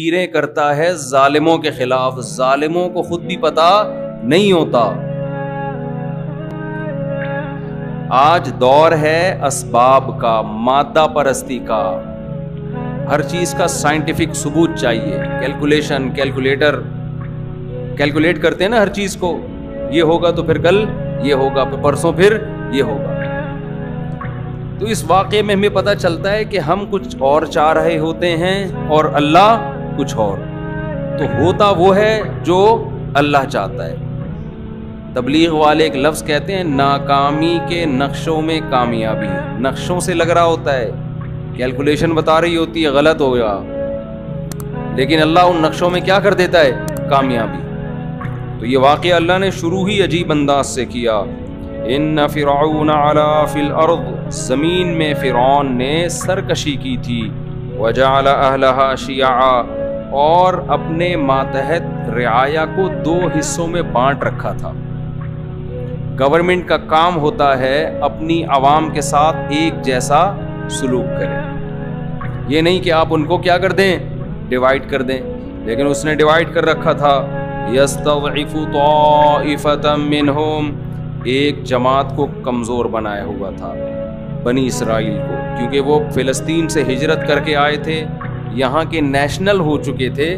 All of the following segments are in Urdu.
تدبیریں کرتا ہے ظالموں کے خلاف، ظالموں کو خود بھی پتہ نہیں ہوتا۔ آج دور ہے اسباب کا، مادہ پرستی کا، ہر چیز کا سائنٹیفک ثبوت چاہیے، کیلکولیشن، کیلکولیٹر، کیلکولیٹ کرتے ہیں نا ہر چیز کو، یہ ہوگا تو پھر کل یہ ہوگا، پھر پرسوں پھر یہ ہوگا۔ تو اس واقعے میں ہمیں پتہ چلتا ہے کہ ہم کچھ اور چاہ رہے ہوتے ہیں اور اللہ کچھ اور، تو ہوتا وہ ہے جو اللہ چاہتا ہے۔ تبلیغ والے ایک لفظ کہتے ہیں، ناکامی کے نقشوں میں کامیابی، نقشوں سے لگ رہا ہوتا ہے، کیلکولیشن بتا رہی ہوتی ہے غلط ہوگا، لیکن اللہ ان نقشوں میں کیا کر دیتا ہے؟ کامیابی۔ تو یہ واقعہ اللہ نے شروع ہی عجیب انداز سے کیا۔ ان فرعون علا فی الارض، زمین میں فرعون نے سرکشی کی تھی، وجعل اہلہا شیعا، اور اپنے ماتحت رعایا کو 2 حصوں میں بانٹ رکھا تھا۔ گورنمنٹ کا کام ہوتا ہے اپنی عوام کے ساتھ ایک جیسا سلوک کرے، یہ نہیں کہ آپ ان کو کیا کر دیں؟ ڈیوائیڈ کر دیں، لیکن اس نے ڈیوائیڈ کر رکھا تھا۔ یستضعف طائفۃ منہم، ایک جماعت کو کمزور بنایا ہوا تھا، بنی اسرائیل کو، کیونکہ وہ فلسطین سے ہجرت کر کے آئے تھے، یہاں کے نیشنل ہو چکے تھے،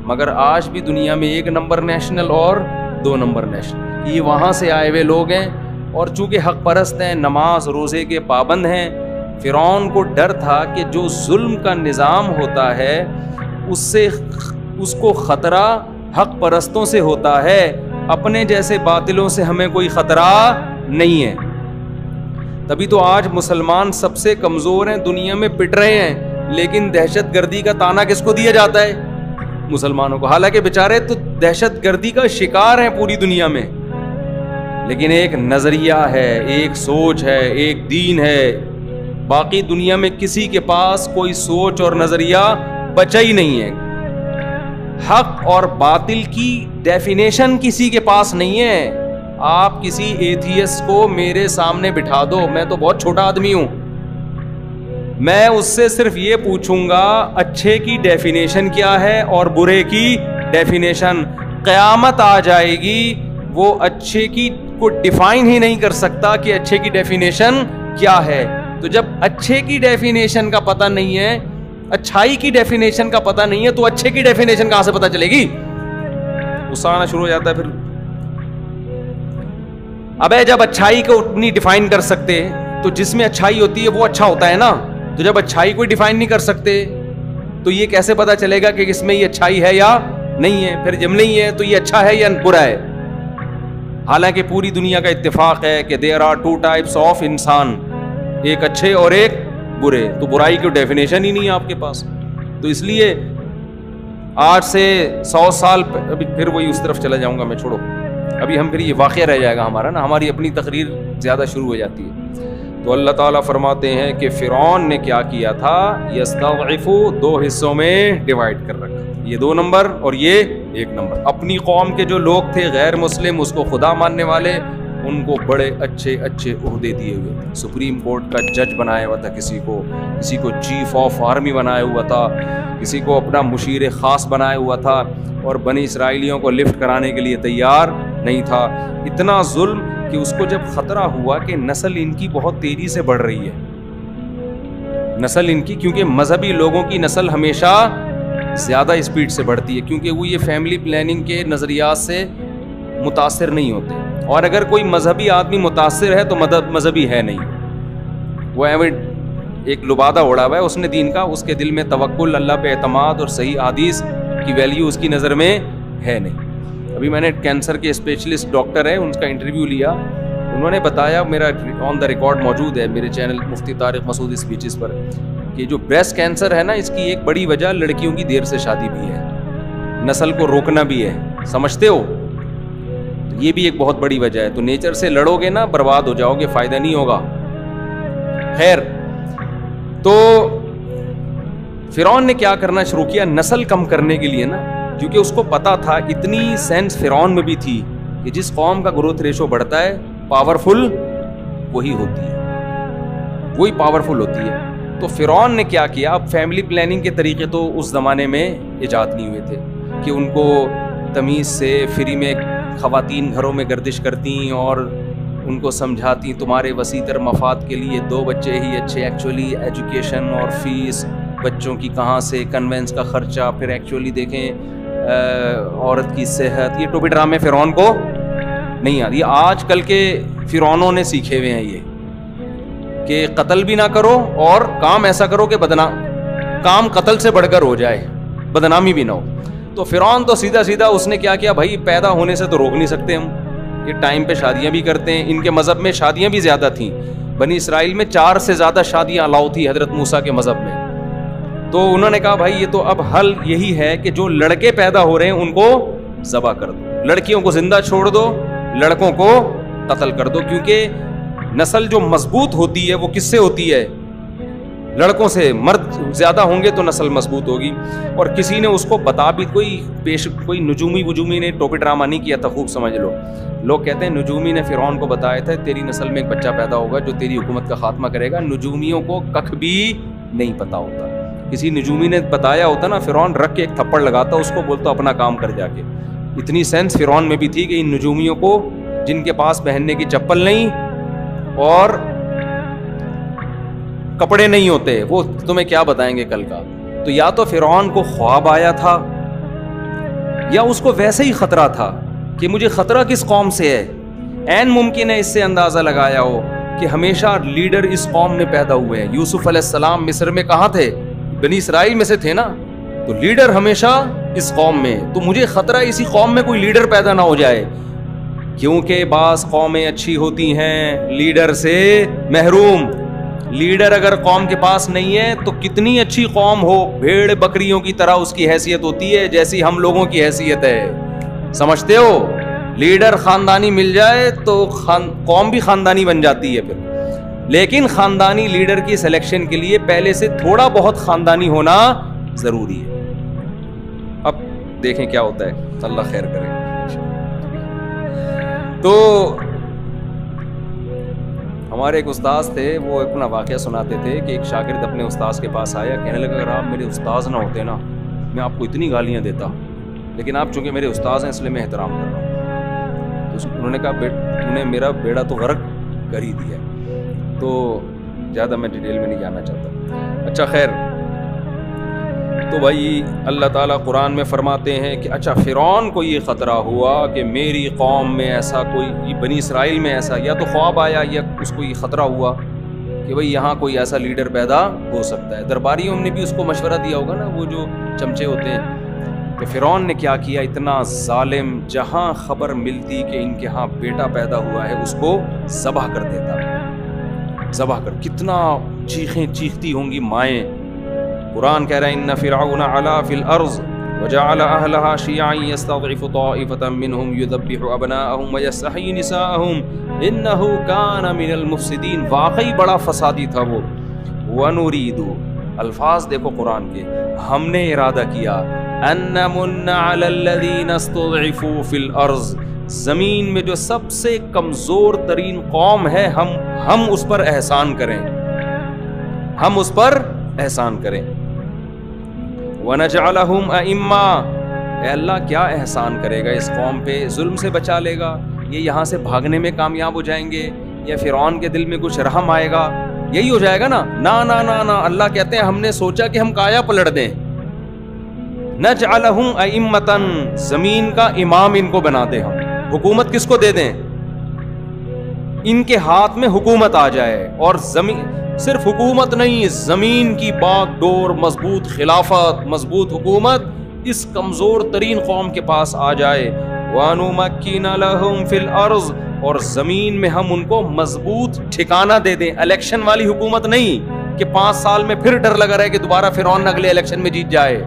مگر آج بھی دنیا میں 1 نمبر نیشنل اور 2 نمبر نیشنل، یہ وہاں سے آئے ہوئے لوگ ہیں، اور چونکہ حق پرست ہیں، نماز روزے کے پابند ہیں۔ فرعون کو ڈر تھا کہ جو ظلم کا نظام ہوتا ہے اس کو خطرہ حق پرستوں سے ہوتا ہے، اپنے جیسے باطلوں سے ہمیں کوئی خطرہ نہیں ہے۔ تبھی تو آج مسلمان سب سے کمزور ہیں، دنیا میں پٹ رہے ہیں، لیکن دہشت گردی کا تانا کس کو دیا جاتا ہے؟ مسلمانوں کو، حالانکہ بیچارے تو دہشت گردی کا شکار ہیں پوری دنیا میں، لیکن ایک نظریہ ہے، ایک سوچ ہے، ایک دین ہے، باقی دنیا میں کسی کے پاس کوئی سوچ اور نظریہ بچا ہی نہیں ہے۔ حق اور باطل کی ڈیفینیشن کسی کے پاس نہیں ہے۔ آپ کسی ایتھیسٹ کو میرے سامنے بٹھا دو، میں تو بہت چھوٹا آدمی ہوں، میں اس سے صرف یہ پوچھوں گا اچھے کی ڈیفینیشن کیا ہے اور برے کی ڈیفینیشن۔ قیامت آ جائے گی، وہ اچھے کی کو ڈیفائن ہی نہیں کر سکتا کہ اچھے کی ڈیفینیشن کیا ہے۔ تو جب اچھے کی ڈیفینیشن کا پتہ نہیں ہے، اچھائی کی ڈیفینیشن کا پتہ نہیں ہے، تو اچھے کی ڈیفینیشن کہاں سے پتہ چلے گی؟ غصہ آنا شروع ہو جاتا ہے پھر۔ ابے جب اچھائی کو نہیں ڈیفائن کر سکتے تو جس میں اچھائی ہوتی ہے وہ اچھا ہوتا ہے نا، تو جب اچھائی کو ڈیفائن نہیں کر سکتے تو یہ کیسے پتہ چلے گا کہ اس میں یہ اچھائی ہے یا نہیں ہے؟ پھر جب نہیں ہے تو یہ اچھا ہے یا برا ہے؟ حالانکہ پوری دنیا کا اتفاق ہے کہ there are 2 types of انسان، ایک اچھے اور ایک برے، تو برائی کی ڈیفینیشن ہی نہیں ہے آپ کے پاس۔ تو اس لیے آج سے 100 سال ابھی پھر وہی اس طرف چلا جاؤں گا میں، چھوڑو ابھی، ہم پھر یہ واقعہ رہ جائے گا ہمارا نا، ہماری اپنی تقریر زیادہ شروع ہو جاتی ہے۔ تو اللہ تعالیٰ فرماتے ہیں کہ فرعون نے کیا کیا تھا؟ یستضعف، 2 حصوں میں ڈیوائیڈ کر رکھا، یہ 2 نمبر اور یہ 1 نمبر۔ اپنی قوم کے جو لوگ تھے غیر مسلم، اس کو خدا ماننے والے، ان کو بڑے اچھے اچھے عہدے دیے ہوئے تھے، سپریم کورٹ کا جج بنایا ہوا تھا کسی کو چیف آف آرمی بنایا ہوا تھا، کسی کو اپنا مشیر خاص بنایا ہوا تھا، اور بنی اسرائیلیوں کو لفٹ کرانے کے لیے تیار نہیں تھا۔ اتنا ظلم کہ اس کو جب خطرہ ہوا کہ نسل ان کی بہت تیزی سے بڑھ رہی ہے، نسل ان کی، کیونکہ مذہبی لوگوں کی نسل ہمیشہ زیادہ اسپیڈ سے بڑھتی ہے، کیونکہ وہ یہ فیملی پلاننگ کے نظریات سے متاثر نہیں ہوتے، اور اگر کوئی مذہبی آدمی متاثر ہے تو مذہبی ہے نہیں، وہ ایک لبادہ اڑا ہوا ہے اس نے دین کا، اس کے دل میں توکل، اللہ پہ اعتماد اور صحیح حدیث کی ویلیو اس کی نظر میں ہے نہیں۔ ابھی میں نے کینسر کے اسپیشلسٹ ڈاکٹر ہیں، ان کا انٹرویو لیا، انہوں نے بتایا، میرا آن دا ریکارڈ موجود ہے میرے چینل مفتی طارق مسعود اسپیچز پر، کہ جو بریسٹ کینسر ہے نا، اس کی ایک بڑی وجہ لڑکیوں کی دیر سے شادی بھی ہے، نسل کو روکنا بھی ہے، سمجھتے ہو؟ یہ بھی ایک بہت بڑی وجہ ہے۔ تو نیچر سے لڑو گے نا، برباد ہو جاؤ گے، فائدہ نہیں ہوگا۔ خیر، تو فرعون نے کیا کرنا شروع کیا؟ نسل کم کرنے کے لیے نا، کیونکہ اس کو پتا تھا، اتنی سینس فرعون میں بھی تھی کہ جس قوم کا گروتھ ریشو بڑھتا ہے، پاورفل وہی ہوتی ہے، وہی پاورفل ہوتی ہے۔ تو فرعون نے کیا کیا؟ اب فیملی پلاننگ کے طریقے تو اس زمانے میں ایجاد نہیں ہوئے تھے کہ ان کو تمیز سے فری میں خواتین گھروں میں گردش کرتیں اور ان کو سمجھاتی تمہارے وسیع تر مفاد کے لیے 2 بچے ہی اچھے. ایکچولی ایجوکیشن اور فیس بچوں کی کہاں سے، کنوینس کا خرچہ، پھر ایکچولی دیکھیں عورت کی صحت، یہ ٹوپی ڈرامے فرعون کو نہیں آتی. یہ آج کل کے فرعونوں نے سیکھے ہوئے ہیں یہ کہ قتل بھی نہ کرو اور کام ایسا کرو کہ کام قتل سے بڑھ کر ہو جائے، بدنامی بھی نہ ہو. تو فرعون تو سیدھا سیدھا اس نے کیا کیا بھائی، پیدا ہونے سے تو روک نہیں سکتے ہم، یہ ٹائم پہ شادیاں بھی کرتے ہیں. ان کے مذہب میں شادیاں بھی زیادہ تھیں، بنی اسرائیل میں 4 سے زیادہ شادیاں الاؤ تھی حضرت موسیٰ کے مذہب میں. تو انہوں نے کہا بھائی یہ تو اب حل یہی ہے کہ جو لڑکے پیدا ہو رہے ہیں ان کو ذبح کر دو، لڑکیوں کو زندہ چھوڑ دو، لڑکوں کو قتل کر دو. کیونکہ نسل جو مضبوط ہوتی ہے وہ کس سے ہوتی ہے؟ لڑکوں سے. مرد زیادہ ہوں گے تو نسل مضبوط ہوگی. اور کسی نے اس کو بتا بھی، کوئی نجومی نے ٹوپی ڈرامہ نہیں کیا تھا، خوب سمجھ لو. لوگ کہتے ہیں نجومی نے فرعون کو بتایا تھا تیری نسل میں ایک بچہ پیدا ہوگا جو تیری حکومت کا خاتمہ کرے گا. نجومیوں کو ککھ بھی نہیں پتا ہوتا. کسی نجومی نے بتایا ہوتا نا، فرعون رکھ کے ایک تھپڑ لگاتا، اس کو بولتا اپنا کام کر جا کے. اتنی سینس فرعون میں بھی تھی کہ ان نجومیوں کو، جن کے پاس پہننے کی چپل نہیں اور کپڑے نہیں ہوتے، وہ تمہیں کیا بتائیں گے کل کا. تو یا تو فرعون کو خواب آیا تھا یا اس کو ویسے ہی خطرہ تھا کہ مجھے خطرہ کس قوم سے ہے. عین ممکن ہے اس سے اندازہ لگایا ہو کہ ہمیشہ لیڈر اس قوم میں پیدا ہوئے ہیں. یوسف علیہ السلام مصر میں کہاں تھے؟ بنی اسرائیل میں سے تھے نا. تو لیڈر ہمیشہ اس قوم میں، تو مجھے خطرہ اسی قوم میں کوئی لیڈر پیدا نہ ہو جائے. کیونکہ بعض قومیں اچھی ہوتی ہیں لیڈر سے محروم. لیڈر اگر قوم کے پاس نہیں ہے تو کتنی اچھی قوم ہو، بھیڑ بکریوں کی طرح اس کی حیثیت ہوتی ہے جیسی ہم لوگوں کی حیثیت ہے. سمجھتے ہو؟ لیڈر خاندانی مل جائے تو قوم بھی خاندانی بن جاتی ہے پھر. لیکن خاندانی لیڈر کی سلیکشن کے لیے پہلے سے تھوڑا بہت خاندانی ہونا ضروری ہے. اب دیکھیں کیا ہوتا ہے، اللہ خیر کرے. تو ہمارے ایک استاذ تھے، وہ اپنا واقعہ سناتے تھے کہ ایک شاگرد اپنے استاذ کے پاس آیا، کہنے لگا اگر آپ میرے استاذ نہ ہوتے نا میں آپ کو اتنی گالیاں دیتا، لیکن آپ چونکہ میرے استاذ ہیں اس لیے میں احترام کر رہا ہوں. تو انہوں نے کہا تو نے میرا بیڑا تو غرق کر ہی دیا. تو زیادہ میں ڈیٹیل میں نہیں جانا چاہتا. اچھا خیر، تو بھائی اللہ تعالیٰ قرآن میں فرماتے ہیں کہ اچھا فرعون کو یہ خطرہ ہوا کہ میری قوم میں ایسا کوئی، بنی اسرائیل میں ایسا، یا تو خواب آیا یا اس کو یہ خطرہ ہوا کہ بھئی یہاں کوئی ایسا لیڈر پیدا ہو سکتا ہے. درباریوں نے بھی اس کو مشورہ دیا ہوگا نا، وہ جو چمچے ہوتے ہیں. کہ فرعون نے کیا کیا، اتنا ظالم، جہاں خبر ملتی کہ ان کے ہاں بیٹا پیدا ہوا ہے اس کو ذبح کر دیتا. ذبح کر، کتنا چیخیں چیختی ہوں گی مائیں. قرآن کہہ رہا ہے ان فرعون علا فی الارض وجعل اہلہا شیعا یستضعف طائفۃ منہم یذبح ابناءہم ویستحیی نساءہم انہ کان من المفسدین. واقعی بڑا فسادی تھا وہ. ونرید، الفاظ دیکھو قرآن کے، ہم نے ارادہ کیا ان نمن علی الذین استضعفوا فی الارض، زمین میں جو سب سے کمزور ترین قوم ہے ہم اس پر احسان کریں، ہم اس پر احسان کریں. وَنَجْعَلَهُمْ أَئِمَّةً، اے اللہ کیا احسان کرے گا اس قوم پہ؟ ظلم سے بچا لے گا؟ یہ یہاں سے بھاگنے میں کامیاب ہو جائیں گے؟ یا فرعون کے دل میں کچھ رحم آئے گا؟ یہی ہو جائے گا نا. نا اللہ کہتے ہیں ہم نے سوچا کہ ہم کایا پلٹ دیں. نَجْعَلَهُمْ أَئِمَّةً، زمین کا امام ان کو بنا دیں ہم. حکومت کس کو دے دیں؟ ان کے ہاتھ میں حکومت آ جائے. اور زمین صرف حکومت نہیں، زمین کی باغ ڈور، مضبوط خلافت، مضبوط حکومت اس کمزور ترین قوم کے پاس آ جائے. وَنُمَكِّنَ لَهُمْ فِي الْأَرْضِ، اور زمین میں ہم ان کو مضبوط ٹھکانہ دے دیں. الیکشن والی حکومت نہیں کہ 5 سال میں پھر ڈر لگا رہے کہ دوبارہ فرعون اگلے الیکشن میں جیت جائے.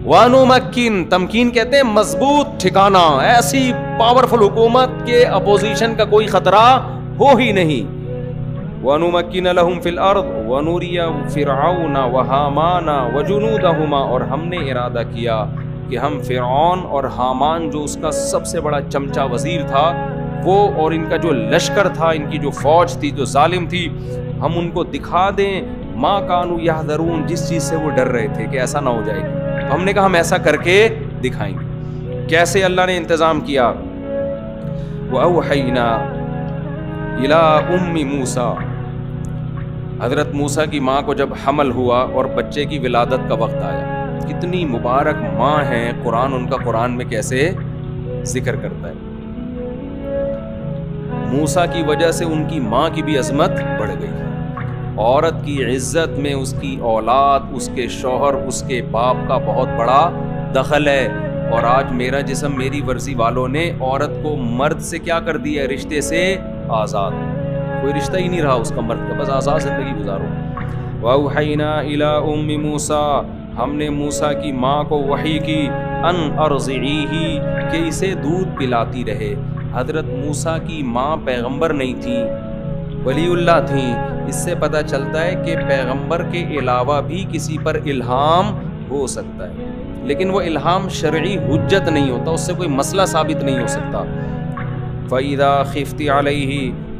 وَنُمَكِّنَ، تمکین کہتے ہیں مضبوط ٹھکانہ، ایسی پاورفل حکومت کہ اپوزیشن کا کوئی خطرہ ہو ہی نہیں. وَنُمَكِّنَ لَهُمْ فِي الْأَرْضِ وَنُرِيَ فِرْعَوْنَ وَهَامَانَ وَجُنُودَهُمَا، اور ہم نے ارادہ کیا کہ ہم فرعون اور حامان جو اس کا سب سے بڑا چمچا وزیر تھا، وہ اور ان کا جو لشکر تھا، ان کی جو فوج تھی جو ظالم تھی، ہم ان کو دکھا دیں ما کانوا یحذرون، جس چیز سے وہ ڈر رہے تھے کہ ایسا نہ ہو جائے گا. تو ہم نے کہا ہم ایسا کر کے دکھائیں گے. کیسے اللہ نے انتظام کیا؟ وَأَوْحَيْنَا إِلَىٰ أُمِّ مُوسَىٰ، حضرت موسیٰ کی ماں کو جب حمل ہوا اور بچے کی ولادت کا وقت آیا، کتنی مبارک ماں ہیں، قرآن ان کا قرآن میں کیسے ذکر کرتا ہے. موسیٰ کی وجہ سے ان کی ماں کی بھی عظمت بڑھ گئی. عورت کی عزت میں اس کی اولاد، اس کے شوہر، اس کے باپ کا بہت بڑا دخل ہے. اور آج میرا جسم میری ورزی والوں نے عورت کو مرد سے کیا کر دیا ہے؟ رشتے سے آزاد. کوئی رشتہ ہی نہیں رہا اس کا مرد کا، بس آزاد زندگی گزارو. وَأَوْحَيْنَا إِلَىٰ أُمِّ مُوسَىٰ، ہم نے موسیٰ کی ماں کو وحی کی، ان ارضعیہ، کہ اسے دودھ پلاتی رہے. حضرت موسیٰ کی ماں پیغمبر نہیں تھی، ولی اللہ تھیں. اس سے پتہ چلتا ہے کہ پیغمبر کے علاوہ بھی کسی پر الہام ہو سکتا ہے، لیکن وہ الہام شرعی حجت نہیں ہوتا، اس سے کوئی مسئلہ ثابت نہیں ہو سکتا. فَإِذَا خِفْتِ عَلَيْهِ،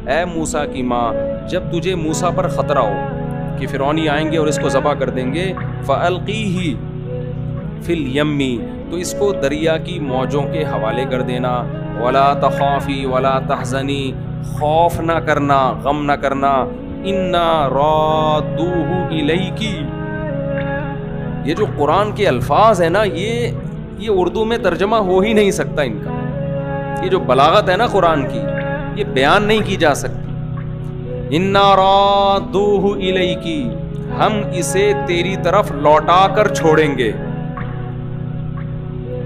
اے موسیٰ کی ماں، جب تجھے موسیٰ پر خطرہ ہو کہ فرعونی آئیں گے اور اس کو ذبح کر دیں گے، فَأَلْقِيهِ فِي الْيَمِّ، تو اس کو دریا کی موجوں کے حوالے کر دینا. وَلَا تَخَافِي وَلَا تَحْزَنِي، خوف نہ کرنا، غم نہ کرنا. إِنَّا رَادُّوهُ إِلَيْكِ، یہ جو قرآن کے الفاظ ہیں نا، یہ اردو میں ترجمہ ہو ہی نہیں سکتا ان کا. یہ جو بلاغت ہے نا قرآن کی، یہ بیان نہیں کی جا سکتی. اِنَّا رَادُّوهُ إِلَيْكِ، ہم اسے تیری طرف لوٹا کر چھوڑیں گے.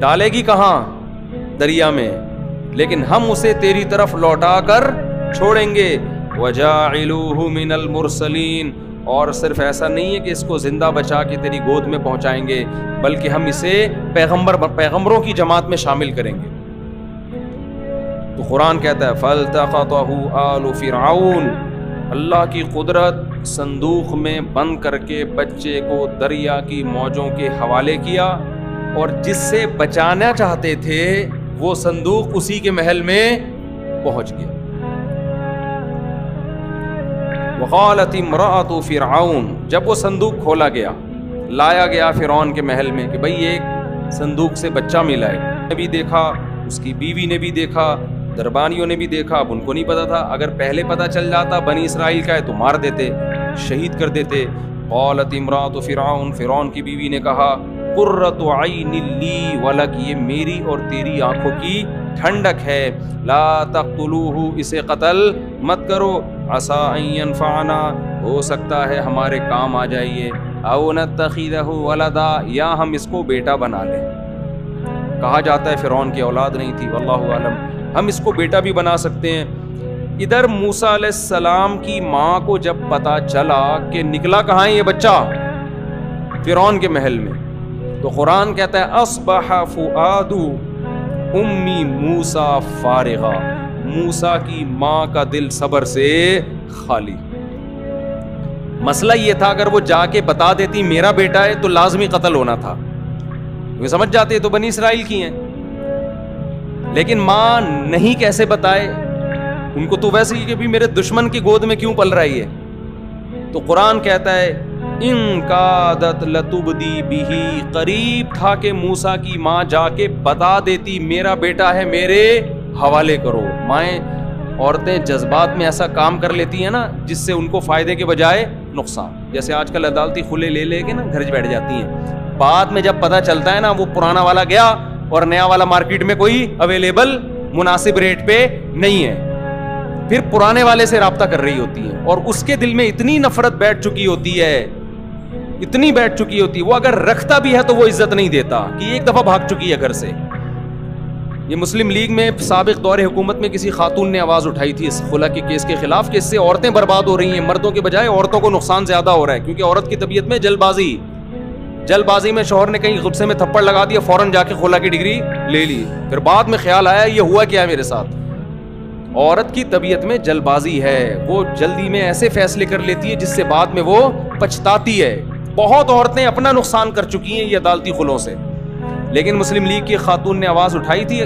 ڈالے گی کہاں؟ دریا میں، لیکن ہم اسے تیری طرف لوٹا کر چھوڑیں گے. وَجَاعِلُوهُ مِنَ الْمُرْسَلِينَ، اور صرف ایسا نہیں ہے کہ اس کو زندہ بچا کے تیری گود میں پہنچائیں گے، بلکہ ہم اسے پیغمبروں کی جماعت میں شامل کریں گے. تو قرآن کہتا ہے فَالْتَقَطَهُ آلُ فِرْعَوْنَ، اللہ کی قدرت، صندوق میں بند کر کے بچے کو دریا کی موجوں کے حوالے کیا، اور جس سے بچانا چاہتے تھے وہ صندوق اسی کے محل میں پہنچ گیا. وقالت امرأۃ فرعون، جب وہ صندوق کھولا گیا، لایا گیا فرعون کے محل میں کہ بھئی ایک صندوق سے بچہ ملا ہے، نے بھی دیکھا، اس کی بیوی نے بھی دیکھا، دربانیوں نے بھی دیکھا. اب ان کو نہیں پتا تھا، اگر پہلے پتا چل جاتا بنی اسرائیل کا ہے تو مار دیتے، شہید کر دیتے. قالت امرأۃ فرعون، فرعون کی بیوی نے کہا قرۃ عین لی ولک، یہ میری اور تیری آنکھوں کی ٹھنڈک ہے. لا تقتلوہ، اسے قتل مت کرو. عسیٰ ان ینفعنا، ہو سکتا ہے ہمارے کام آ جائیے. او نتخذہ ولدا، یا ہم اس کو بیٹا بنا لیں. کہا جاتا ہے فرعون کی اولاد نہیں تھی، واللہ اعلم، ہم اس کو بیٹا بھی بنا سکتے ہیں. ادھر موسیٰ علیہ السلام کی ماں کو جب پتا چلا کہ نکلا کہاں ہے یہ بچہ، فرعون کے محل میں، تو قرآن کہتا ہے اصبح فؤاد امی موسیٰ فارغا، موسیٰ کی ماں کا دل صبر سے خالی. مسئلہ یہ تھا اگر وہ جا کے بتا دیتی میرا بیٹا ہے تو لازمی قتل ہونا تھا، وہ سمجھ جاتے تو بنی اسرائیل کی ہیں. لیکن ماں نہیں کیسے بتائے ان کو، تو ویسے ہی کہ بھی میرے دشمن کی گود میں کیوں پل رہی ہے. تو قرآن کہتا ہے ان کادت لتبدی بہ، قریب تھا کہ موسیٰ کی ماں جا کے بتا دیتی میرا بیٹا ہے میرے حوالے کرو. مائیں، عورتیں جذبات میں ایسا کام کر لیتی ہیں نا جس سے ان کو فائدے کے بجائے نقصان. جیسے آج کل عدالتی کھلے لے کے نا گھر بیٹھ جاتی ہیں، بعد میں جب پتہ چلتا ہے نا وہ پرانا والا گیا اور نیا والا مارکیٹ میں کوئی اویلیبل مناسب ریٹ پہ نہیں ہے، پھر پرانے والے سے رابطہ کر رہی ہوتی ہے. اور اس کے دل میں اتنی نفرت بیٹھ چکی ہوتی ہے، اتنی بیٹھ چکی ہوتی ہے، وہ اگر رکھتا بھی ہے تو وہ عزت نہیں دیتا کہ ایک دفعہ بھاگ چکی ہے گھر سے. یہ مسلم لیگ میں سابق دور حکومت میں کسی خاتون نے آواز اٹھائی تھی اس خلا کے کیس کے خلاف کہ اس سے عورتیں برباد ہو رہی ہیں، مردوں کے بجائے عورتوں کو نقصان زیادہ ہو رہا ہے، کیونکہ عورت کی طبیعت میں جلد بازی میں شوہر نے کہیں غصے میں تھپڑ لگا دیا، فوراً جا کے خلا کی ڈگری لے لی، پھر بعد میں خیال آیا یہ ہوا کیا ہے میرے ساتھ. عورت کی طبیعت میں جلد بازی ہے، وہ جلدی میں ایسے فیصلے کر لیتی ہے جس سے بعد میں وہ پچھتاتی ہے. بہت عورتیں اپنا نقصان کر چکی ہیں یہ عدالتی خلوں سے. لیکن مسلم لیگ کی خاتون نے آواز اٹھائی تھی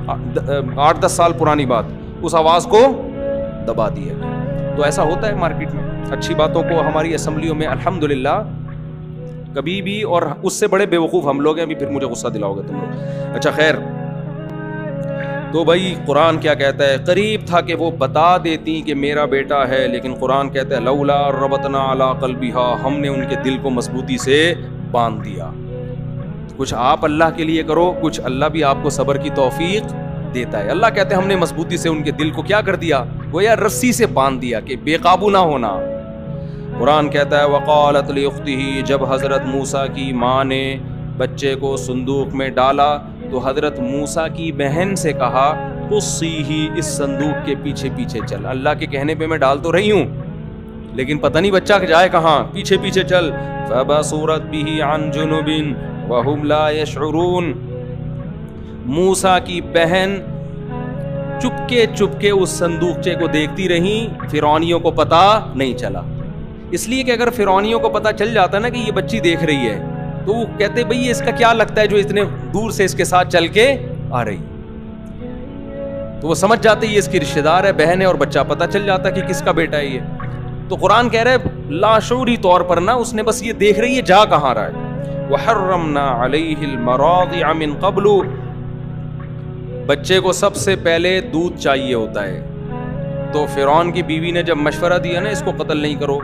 8-10 سال پرانی بات، اس آواز کو دبا دیا. تو ایسا ہوتا ہے مارکیٹ میں. اچھی باتوں کو ہماری اسمبلیوں میں الحمدللہ کبھی بھی، اور اس سے بڑے بیوقوف ہم لوگ ہیں، ابھی پھر مجھے غصہ دلاؤ گے تم لوگ. اچھا خیر، تو بھائی قرآن کیا کہتا ہے؟ قریب تھا کہ وہ بتا دیتی کہ میرا بیٹا ہے، لیکن قرآن کہتا ہے لولا ربطنا علی قلبہا، ہم نے ان کے دل کو مضبوطی سے باندھ دیا. کچھ آپ اللہ کے لیے کرو، کچھ اللہ بھی آپ کو صبر کی توفیق دیتا ہے. اللہ کہتے ہیں ہم نے مضبوطی سے ان کے دل کو کیا کر دیا؟ گویا رسی سے باندھ دیا کہ بے قابو نہ ہونا. قرآن کہتا ہے وقالت لاختہ، جب حضرت موسیٰ کی ماں نے بچے کو صندوق میں ڈالا تو حضرت موسیٰ کی بہن سے کہا قصیہ، اس صندوق کے پیچھے پیچھے چل. اللہ کے کہنے پہ میں ڈال تو رہی ہوں لیکن پتہ نہیں بچہ جائے کہاں، پیچھے پیچھے چل. فبصرت بہ عن جنب وہم لا یشعرون، موسیٰ کی بہن چپکے اس صندوقچے کو دیکھتی رہیں، فرعونیوں کو پتہ نہیں چلا. اس لیے کہ اگر فرعونیوں کو پتہ چل جاتا نا کہ یہ بچی دیکھ رہی ہے تو وہ کہتے بھئی اس کا کیا لگتا ہے جو اتنے دور سے اس کے ساتھ چل کے آ رہی. تو وہ سمجھ جاتے یہ اس کی رشتہ دار ہے، بہن ہے، اور بچہ پتہ چل جاتا کہ کس کا بیٹا ہے یہ. تو قرآن کہہ رہا ہے لاشعوری طور پر نا اس نے بس یہ دیکھ رہی ہے جا کہاں رہا ہے. وحرمنا علیہ المراضع من قبل، بچے کو سب سے پہلے دودھ چاہیے ہوتا ہے. تو فرعون کی بیوی نے جب مشورہ دیا نا اس کو قتل نہیں کرو،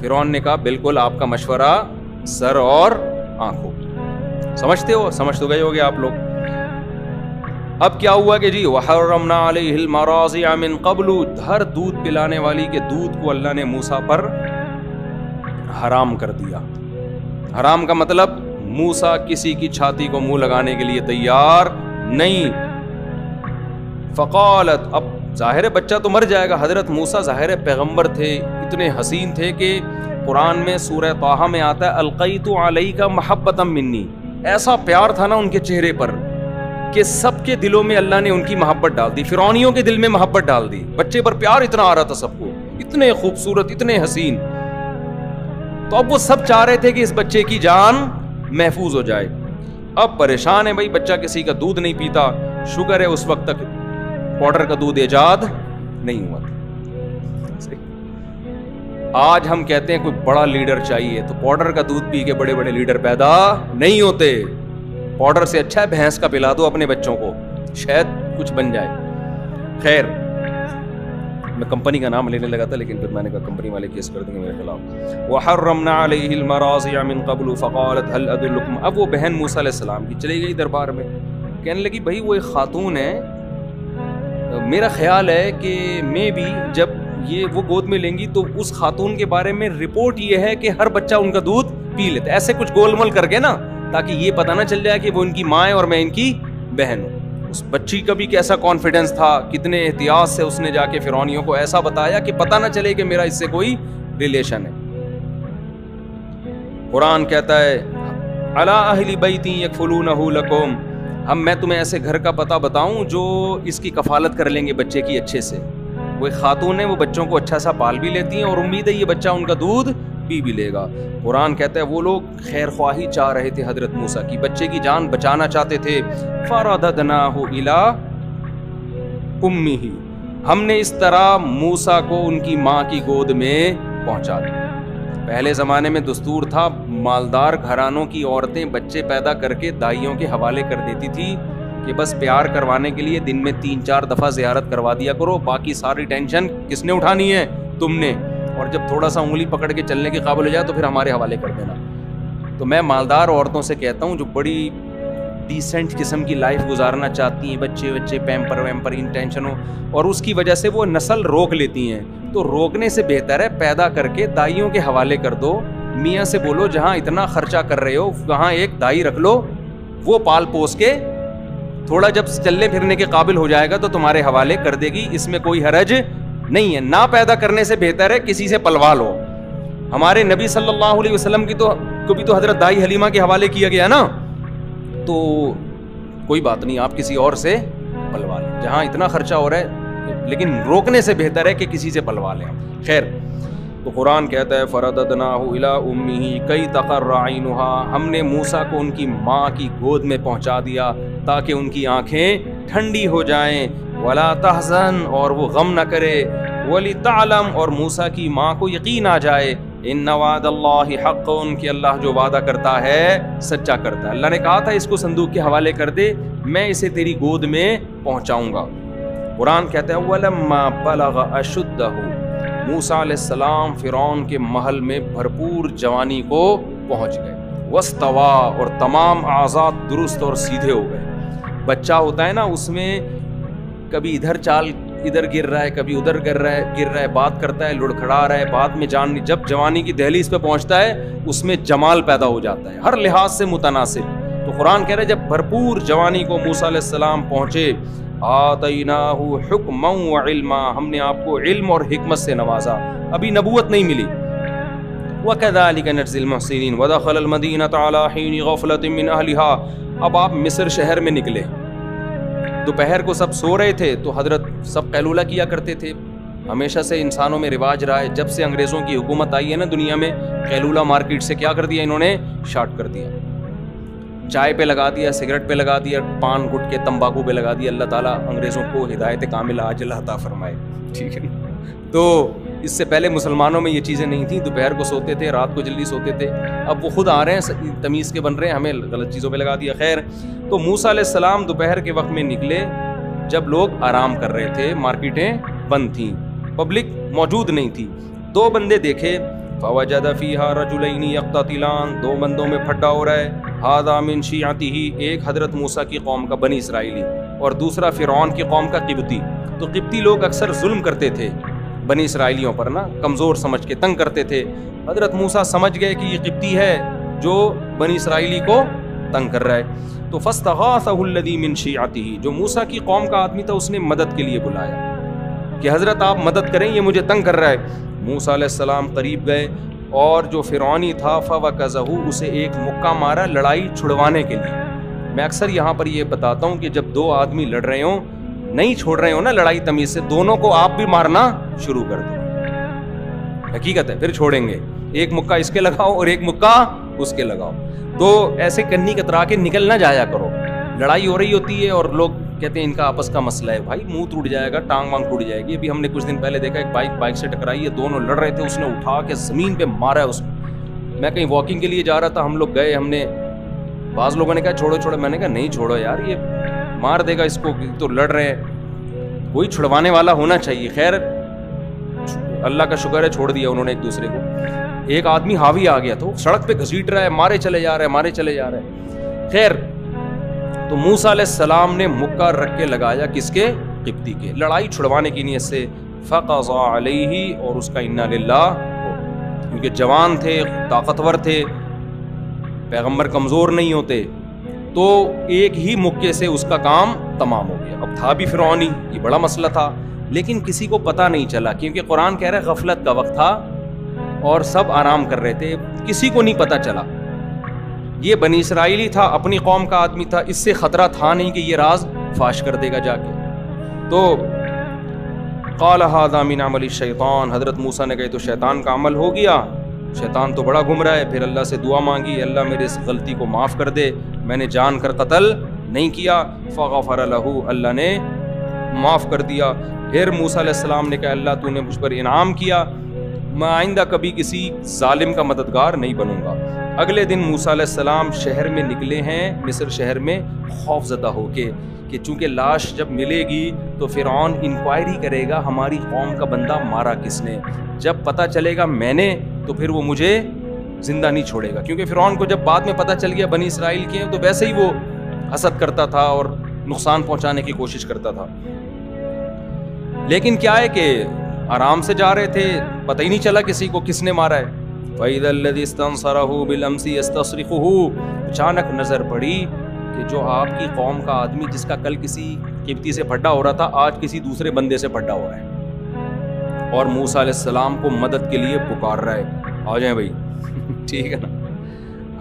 فرعون نے کہا بالکل آپ کا مشورہ سر اور آنکھوں. سمجھتے ہو؟ سمجھ تو گئے ہوگے آپ لوگ. اب کیا ہوا کہ جی وحرمنا علیہ المراضع من قبل، ہر دودھ پلانے والی کے دودھ کو اللہ نے موسیٰ پر حرام کر دیا. حرام کا مطلب موسیٰ کسی کی چھاتی کو منہ لگانے کے لیے تیار نہیں. فقالت، اب ظاہر ہے بچہ تو مر جائے گا. حضرت موسیٰ ظاہر پیغمبر تھے، اتنے حسین تھے کہ قرآن میں سورہ طٰہٰ میں آتا ہے القیت علیک محبۃ منی، ایسا پیار تھا نا ان کے چہرے پر کہ سب کے دلوں میں اللہ نے ان کی محبت ڈال دی. فرعونیوں کے دل میں محبت ڈال دی، بچے پر پیار اتنا آ رہا تھا سب کو، اتنے خوبصورت، اتنے حسین. تو اب وہ سب چاہ رہے تھے کہ اس بچے کی جان محفوظ ہو جائے. اب پریشان ہے بھائی، بچہ کسی کا دودھ نہیں پیتا. شکر ہے اس وقت تک پاؤڈر کا دودھ ایجاد نہیں ہوا. آج ہم کہتے ہیں کوئی بڑا لیڈر چاہیے تو پاؤڈر کا دودھ پی کے بڑے بڑے لیڈر پیدا نہیں ہوتے. پاؤڈر سے اچھا ہے بھینس کا پلا دو اپنے بچوں کو، شاید کچھ بن جائے. خیر، میں کمپنی کا نام لینے لگا تھا لیکن پھر میں نے کہا کمپنی والے کیس کر دیں گے میرے خلاف. وحرمنا علیہ المراضع من قبل فقالت هل ادلکم. اب وہ بہن موسیٰ علیہ السلام کی چلی گئی دربار میں، کہنے لگی بھائی وہ ایک خاتون ہے، میرا خیال ہے کہ میں بھی جب یہ وہ گود میں لیں گی تو اس خاتون کے بارے میں رپورٹ یہ ہے کہ ہر بچہ ان کا دودھ پی لیتا ہے. ایسے کچھ گول مول کر کے نا تاکہ یہ پتہ نہ چل جائے کہ وہ ان کی ماں ہے اور میں ان کی بہن ہوں. اس بچی کا بھی کیسا کانفیڈنس تھا، کتنے احتیاط سے اس نے جا کے فرعونیوں کو ایسا بتایا کہ پتہ نہ چلے کہ میرا اس سے کوئی ریلیشن ہے. قرآن کہتا ہے علی اہل بیت یکفلونہ لکم، میں تمہیں ایسے گھر کا پتہ بتاؤں جو اس کی کفالت کر لیں گے بچے کی اچھے سے. وہ ایک خاتون ہے، وہ بچوں کو اچھا سا پال بھی لیتی ہیں اور امید ہے یہ بچہ ان کا دودھ پی بھی لے گا. قرآن کہتا ہے وہ لوگ خیر خواہی چاہ رہے تھے حضرت موسیٰ کی، بچے کی جان بچانا چاہتے تھے. فرددناہ الی امہ، ہم نے اس طرح موسیٰ کو ان کی ماں کی گود میں پہنچا دیا. پہلے زمانے میں دستور تھا مالدار گھرانوں کی عورتیں بچے پیدا کر کے دائیوں کے حوالے کر دیتی تھی کہ بس پیار کروانے کے لیے دن میں 3-4 دفعہ زیارت کروا دیا کرو، باقی ساری ٹینشن کس نے اٹھانی ہے؟ تم نے. اور جب تھوڑا سا انگلی پکڑ کے چلنے کے قابل ہو جائے تو پھر ہمارے حوالے کر دینا. تو میں مالدار عورتوں سے کہتا ہوں جو بڑی ڈیسنٹ قسم کی لائف گزارنا چاہتی ہیں، بچے پیمپر ویمپر ان ٹینشنوں، اور اس کی وجہ سے وہ نسل روک لیتی ہیں، تو روکنے سے بہتر ہے پیدا کر کے دائیوں کے حوالے کر دو. میاں سے بولو جہاں اتنا خرچہ کر رہے ہو وہاں ایک دائی رکھ لو، وہ پال پوس کے تھوڑا جب چلنے پھرنے کے قابل ہو جائے گا تو تمہارے حوالے کر دے گی. اس میں کوئی حرج نہیں ہے. نہ پیدا کرنے سے بہتر ہے کسی سے پلوا لو. ہمارے نبی صلی اللہ علیہ وسلم کی کو بھی تو حضرت دائی حلیمہ کے حوالے کیا گیا نا، تو کوئی بات نہیں، آپ کسی اور سے پلوا لیں جہاں اتنا خرچہ ہو رہا ہے، لیکن روکنے سے بہتر ہے کہ کسی سے پلوا لیں. خیر، تو قرآن کہتا ہے فرددناہ الی امہ کی تقر عینہا، ہم نے موسیٰ کو ان کی ماں کی گود میں پہنچا دیا تاکہ ان کی آنکھیں ٹھنڈی ہو جائیں. ولا تحزن، اور وہ غم نہ کرے. وَلِتَعْلَمْ اور موسیٰ کی ماں کو یقین آ جائے ان وعد اللہ حق کہ اللہ جو وعدہ کرتا ہے سچا کرتا ہے. اللہ نے کہا تھا اس کو صندوق کے حوالے کر دے, میں اسے تیری گود میں پہنچاؤں گا. قرآن کہتا ہے وَلَمَّا بَلَغَ أَشُدَّهُ موسیٰ علیہ السلام فرعون کے محل میں بھرپور جوانی کو پہنچ گئے. وَاسْتَوَىٰ اور تمام اعضاء درست اور سیدھے ہو گئے. بچہ ہوتا ہے نا, اس میں کبھی ادھر چال ادھر گر رہا ہے, کبھی ادھر گر رہا ہے, بات کرتا ہے, لڑکھڑا رہا ہے, بعد میں جب جوانی کی دہلیز پہ پہنچتا ہے اس میں جمال پیدا ہو جاتا ہے, ہر لحاظ سے متناسب. تو قرآن کہہ رہا ہے جب بھرپور جوانی کو موسیٰ علیہ السلام پہنچے, آتیناہ حکما وعلما ہم نے آپ کو علم اور حکمت سے نوازا, ابھی نبوت نہیں ملی. وَكَذَلِكَ نَجْزِي الْمُحْسِنِينَ وَدَخَلَ الْمَدِينَةَ عَلَىٰ حِينِ غَفْلَةٍ مِّنْ أَهْلِهَا. اب آپ مصر شہر میں نکلے, دوپہر کو سب سو رہے تھے تو حضرت سب قیلولہ کیا کرتے تھے. ہمیشہ سے انسانوں میں رواج رہا ہے, جب سے انگریزوں کی حکومت آئی ہے نا دنیا میں, قیلولہ مارکیٹ سے کیا کر دیا انہوں نے, شارٹ کر دیا. چائے پہ لگا دیا, سگریٹ پہ لگا دیا, پان گٹکے تمباکو پہ لگا دیا. اللہ تعالیٰ انگریزوں کو ہدایت کاملہ عاجلہ عطا فرمائے. ٹھیک ہے, تو اس سے پہلے مسلمانوں میں یہ چیزیں نہیں تھیں, دوپہر کو سوتے تھے, رات کو جلدی سوتے تھے. اب وہ خود آ رہے ہیں, تمیز کے بن رہے ہیں, ہمیں غلط چیزوں پہ لگا دیا. خیر, تو موسیٰ علیہ السلام دوپہر کے وقت میں نکلے جب لوگ آرام کر رہے تھے, مارکیٹیں بند تھیں, پبلک موجود نہیں تھی. دو بندے دیکھے, فوجد فیہا رجلین یقتتلان, دو بندوں میں پھڈا ہو رہا ہے. ھذا من شیعتہ, ایک حضرت موسیٰ کی قوم کا بنی اسرائیلی اور دوسرا فرعون کی قوم کا قبطی. تو قبطی لوگ اکثر ظلم کرتے تھے بنی اسرائیلیوں پر نا, کمزور سمجھ کے تنگ کرتے تھے. حضرت موسیٰ سمجھ گئے کہ یہ قبطی ہے جو بنی اسرائیلی کو تنگ کر رہا ہے. تو فاستغاثہ الذی من شیعتہ, جو موسیٰ کی قوم کا آدمی تھا اس نے مدد کے لیے بلایا کہ حضرت آپ مدد کریں, یہ مجھے تنگ کر رہا ہے. موسیٰ علیہ السلام قریب گئے اور جو فرعونی تھا فوکزہ, اسے ایک مکہ مارا لڑائی چھڑوانے کے لیے. میں اکثر یہاں پر یہ بتاتا ہوں کہ جب دو آدمی لڑ رہے ہوں, نہیں چھوڑ رہے ہوں نا لڑائی تمیز سے, دونوں کو آپ بھی مارنا شروع کر دیں. حقیقت ہے, پھر چھوڑیں گے. ایک مکہ اس کے لگاؤ اور ایک مکہ اس کے لگاؤ. تو ایسے کنی کترا کے نکل نہ جایا کرو. لڑائی ہو رہی ہوتی ہے اور لوگ کہتے ہیں ان کا آپس کا مسئلہ ہے. بھائی منہ ٹوٹ جائے گا, ٹانگ وانگ ٹوٹ جائے گی. ابھی ہم نے کچھ دن پہلے دیکھا ایک بائک سے ٹکرائی ہے, دونوں لڑ رہے تھے, اس نے اٹھا کے زمین پہ مارا ہے اس کو. میں کہیں واکنگ کے لیے جا رہا تھا, ہم لوگ گئے, ہم نے, بعض لوگوں نے کہا چھوڑو چھوڑو, میں نے کہا نہیں چھوڑو یار, یہ مار دے گا اس کو, تو لڑ رہے ہیں, کوئی چھڑوانے والا ہونا چاہیے. خیر اللہ کا شکر ہے چھوڑ دیا انہوں نے ایک دوسرے کو. ایک آدمی حاوی آ گیا تو سڑک پہ گھسیٹ رہا ہے, مارے چلے جا رہا ہے. خیر, تو موسیٰ علیہ السلام نے مکہ رکھ کے لگایا کس کے, قبطی کے, لڑائی چھڑوانے کی نیت سے. فقضى علیہ, اور اس کا انا للہ ہو, کیونکہ جوان تھے, طاقتور تھے, پیغمبر کمزور نہیں ہوتے, تو ایک ہی مکے سے اس کا کام تمام ہو گیا. اب تھا بھی فرعونی, یہ بڑا مسئلہ تھا, لیکن کسی کو پتہ نہیں چلا, کیونکہ قرآن کہہ رہا ہے غفلت کا وقت تھا اور سب آرام کر رہے تھے, کسی کو نہیں پتہ چلا. یہ بنی اسرائیلی تھا, اپنی قوم کا آدمی تھا, اس سے خطرہ تھا نہیں کہ یہ راز فاش کر دے گا جا کے. تو قال ھذا من عمل الشیطان, حضرت موسیٰ نے کہے تو شیطان کا عمل ہو گیا, شیطان تو بڑا گھوم رہا ہے. پھر اللہ سے دعا مانگی, اللہ میرے اس غلطی کو معاف کر دے, میں نے جان کر قتل نہیں کیا. فغفر لہ, اللہ نے معاف کر دیا. پھر موسیٰ علیہ السلام نے کہا اللہ تو نے مجھ پر انعام کیا, میں آئندہ کبھی کسی ظالم کا مددگار نہیں بنوں گا. اگلے دن موسیٰ علیہ السلام شہر میں نکلے ہیں, مصر شہر میں, خوف زدہ ہو کے کہ چونکہ لاش جب ملے گی تو فرعون انکوائری کرے گا ہماری قوم کا بندہ مارا کس نے. جب پتہ چلے گا میں نے تو پھر وہ مجھے زندہ نہیں چھوڑے گا, کیونکہ فرعون کو جب بعد میں پتہ چل گیا بنی اسرائیل کے تو ویسے ہی وہ حسد کرتا تھا اور نقصان پہنچانے کی کوشش کرتا تھا. لیکن کیا ہے کہ آرام سے جا رہے تھے, پتہ ہی نہیں چلا کسی کو کس نے مارا ہے. فَإِذَا الَّذِي اسْتَنصَرَهُ بِالْأَمْسِ يَسْتَصْرِخُهُ, اچانک نظر پڑی کہ جو آپ کی قوم کا آدمی جس کا کل کسی قبطی سے پھڈا ہو رہا تھا, آج کسی دوسرے بندے سے پھڈا ہو رہا ہے اور موسیٰ علیہ السلام کو مدد کے لیے پکار رہا ہے, آ جائیں بھائی. ٹھیک ہے نا.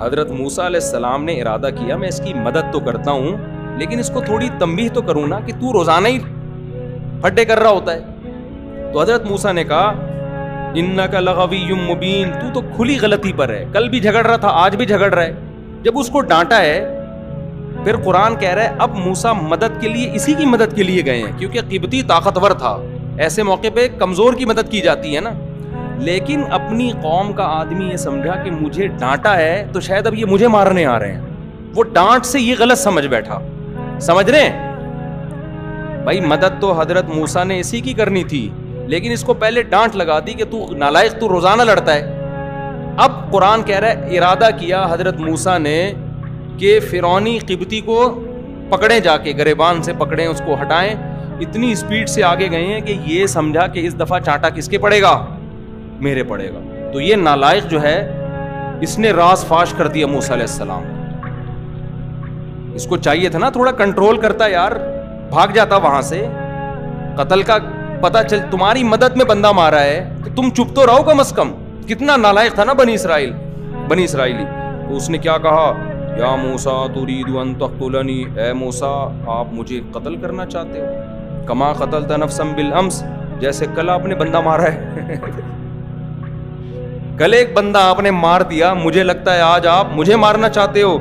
حضرت موسیٰ علیہ السلام نے ارادہ کیا میں اس کی مدد تو کرتا ہوں لیکن اس کو تھوڑی تنبیہ تو کروں نا کہ تو روزانہ ہی پھڈے کر رہا ہوتا ہے. تو حضرت موسیٰ نے کہا انک لغوی مبین, تو کھلی غلطی پر ہے, کل بھی جھگڑ رہا تھا, آج بھی جھگڑ رہا ہے. جب اس کو ڈانٹا ہے, پھر قرآن کہہ رہا ہے اب موسیٰ مدد کے لیے اسی کی مدد کے لیے گئے ہیں, کیونکہ قبطی طاقتور تھا, ایسے موقع پہ کمزور کی مدد کی جاتی ہے نا. لیکن اپنی قوم کا آدمی یہ سمجھا کہ مجھے ڈانٹا ہے تو شاید اب یہ مجھے مارنے آ رہے ہیں. وہ ڈانٹ سے یہ غلط سمجھ بیٹھا. سمجھ رہے ہیں بھائی, مدد تو حضرت موسیٰ نے اسی کی کرنی تھی, لیکن اس کو پہلے ڈانٹ لگا دی کہ تو نالائق, تو روزانہ لڑتا ہے. اب قرآن کہہ رہا ہے ارادہ کیا حضرت موسیٰ نے کہ فرعونی قبطی کو پکڑیں, جا کے گریبان سے پکڑیں, اس کو ہٹائیں. اتنی اسپیڈ سے آگے گئے ہیں کہ یہ سمجھا کہ اس دفعہ چانٹا کس کے پڑے گا, میرے پڑے گا. تو یہ نالائق جو ہے اس نے راز فاش کر دیا موسیٰ علیہ السلام. اس کو چاہیے تھا نا تھوڑا کنٹرول کرتا یار, بھاگ جاتا وہاں سے. قتل کا پتہ چل تمہاری مدد میں بندہ مارا ہے تو تم چپ تو رہو کم از کم. کتنا نالائق تھا نا بنی اسرائیلی. تو اس نے کیا کہا, یا موسیٰ ترید ان تقتلنی, اے موسیٰ آپ مجھے قتل کرنا چاہتے ہو, کما قتلت نفسا بالامس, جیسے کل آپ نے بندہ مارا ہے. کل ایک بندہ آپ نے مار دیا, مجھے لگتا ہے آج آپ مجھے مارنا چاہتے ہو.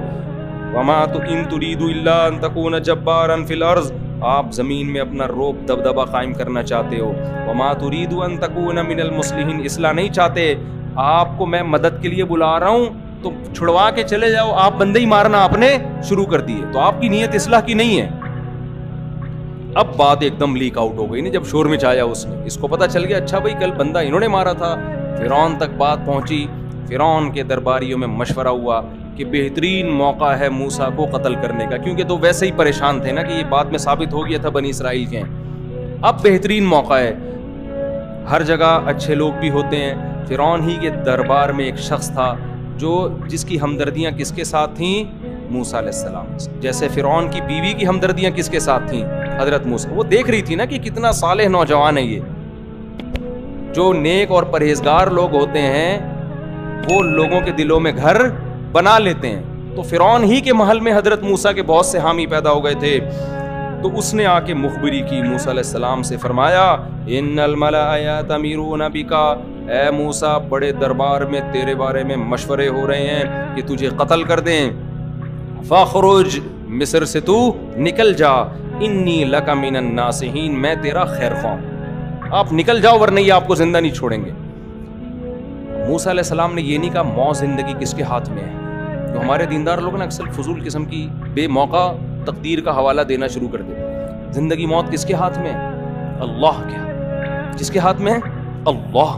وما ان ترید الا ان تکون جبارا فی الارض, آپ زمین میں اپنا روب دبدبہ قائم کرنا چاہتے ہو. وما ترید ان تکون من المصلحین, اصلاح نہیں چاہتے. آپ کو میں مدد کے لیے بلا رہا ہوں تو چھڑوا کے چلے جاؤ, آپ بندے ہی مارنا آپ نے شروع کر دیے. تو آپ کی نیت اصلاح کی نہیں ہے. اب بات ایک دم لیک آؤٹ ہو گئی نا جب شور مچایا اس نے. اس کو پتا چل گیا اچھا بھائی کل بندہ انہوں نے مارا تھا. فرعون تک بات پہنچی. فرعون کے درباریوں میں مشورہ ہوا کہ بہترین موقع ہے موسیٰ کو قتل کرنے کا, کیونکہ تو ویسے ہی پریشان تھے نا کہ یہ بات میں ثابت ہو گیا تھا بنی اسرائیل کے. اب بہترین موقع ہے, ہر جگہ اچھے لوگ بھی ہوتے ہیں. فرعون ہی کے دربار میں ایک شخص تھا جس کی ہمدردیاں کس کے ساتھ تھیں, موسیٰ علیہ السلام. جیسے فرعون کی بیوی کی ہمدردیاں کس کے ساتھ تھیں, حضرت موسیٰ. وہ دیکھ رہی تھی نا کہ کتنا صالح نوجوان ہے یہ. جو نیک اور پرہیزگار لوگ ہوتے ہیں وہ لوگوں کے دلوں میں گھر بنا لیتے ہیں. تو فرعون ہی کے محل میں حضرت موسیٰ کے بہت سے حامی پیدا ہو گئے تھے. تو اس نے آ کے مخبری کی موسیٰ علیہ السلام سے, فرمایا ان الملأ یأتمرون بک, اے موسیٰ بڑے دربار میں تیرے بارے میں مشورے ہو رہے ہیں کہ تجھے قتل کر دیں. فاخرج, مصر سے تو نکل جا, انی لک من الناصحین, میں تیرا خیر خواہ. آپ نکل جاؤ ورنہ یہ آپ کو زندہ نہیں چھوڑیں گے. موسیٰ علیہ السلام نے یہ نہیں کہا موت زندگی کس کے ہاتھ میں ہے. جو ہمارے دیندار لوگ نا اکثر فضول قسم کی بے موقع تقدیر کا حوالہ دینا شروع کر دے. زندگی موت کس کے ہاتھ میں ہے, اللہ کے. کس کے ہاتھ میں ہے, اللہ.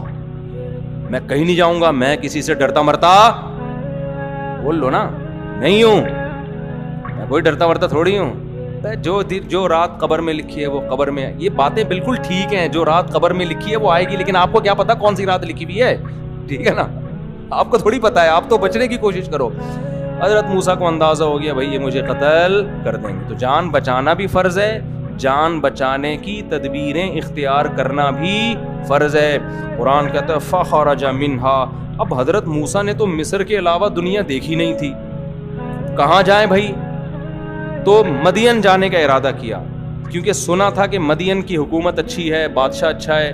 میں کہیں نہیں جاؤں گا, میں کسی سے ڈرتا مرتا بول لو نا نہیں ہوں, میں کوئی ڈرتا مرتا تھوڑی ہوں. جو رات قبر میں لکھی ہے وہ قبر میں ہے. یہ باتیں بالکل ٹھیک ہیں, جو رات قبر میں لکھی ہے وہ آئے گی, لیکن آپ کو کیا پتا کون سی رات لکھی ہوئی ہے, ٹھیک ہے نا, آپ کو تھوڑی پتا ہے. آپ تو بچنے کی کوشش کرو. حضرت موسیٰ کو اندازہ ہو گیا بھائی یہ مجھے قتل کر دیں گے, تو جان بچانا بھی فرض ہے, جان بچانے کی تدبیریں اختیار کرنا بھی فرض ہے. قرآن کہتا ہے فخرج منہا. اب حضرت موسیٰ نے تو مصر کے علاوہ دنیا دیکھی نہیں تھی, کہاں جائیں بھائی. تو مدین جانے کا ارادہ کیا, کیونکہ سنا تھا کہ مدین کی حکومت اچھی ہے, بادشاہ اچھا ہے.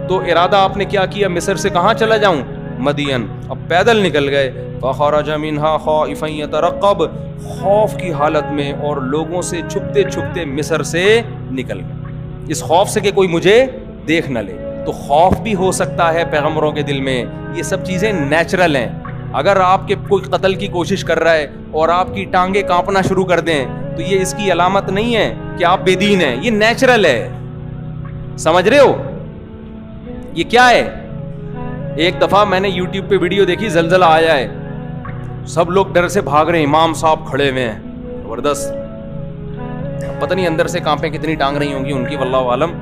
تو ارادہ آپ نے کیا کیا, مصر سے کہاں چلا جاؤں, مدین. اب پیدل نکل گئے. فخرج منہا خائفا یترقب, خوف کی حالت میں اور لوگوں سے چھپتے چھپتے مصر سے نکل گئے, اس خوف سے کہ کوئی مجھے دیکھ نہ لے. تو خوف بھی ہو سکتا ہے پیغمبروں کے دل میں, یہ سب چیزیں نیچرل ہیں. اگر آپ کے کوئی قتل کی کوشش کر رہا ہے اور آپ کی ٹانگیں کانپنا شروع کر دیں تو یہ اس کی علامت نہیں ہے کہ آپ بے دین ہیں, یہ نیچرل ہے. سمجھ رہے ہو یہ کیا ہے. ایک دفعہ میں نے یوٹیوب پہ ویڈیو دیکھی, زلزلہ آیا ہے, سب لوگ ڈر سے بھاگ رہے ہیں, امام صاحب کھڑے ہوئے ہیں, زبردست. پتہ نہیں اندر سے کانپیں کتنی ٹانگ رہی ہوں گی ان کی, واللہ عالم.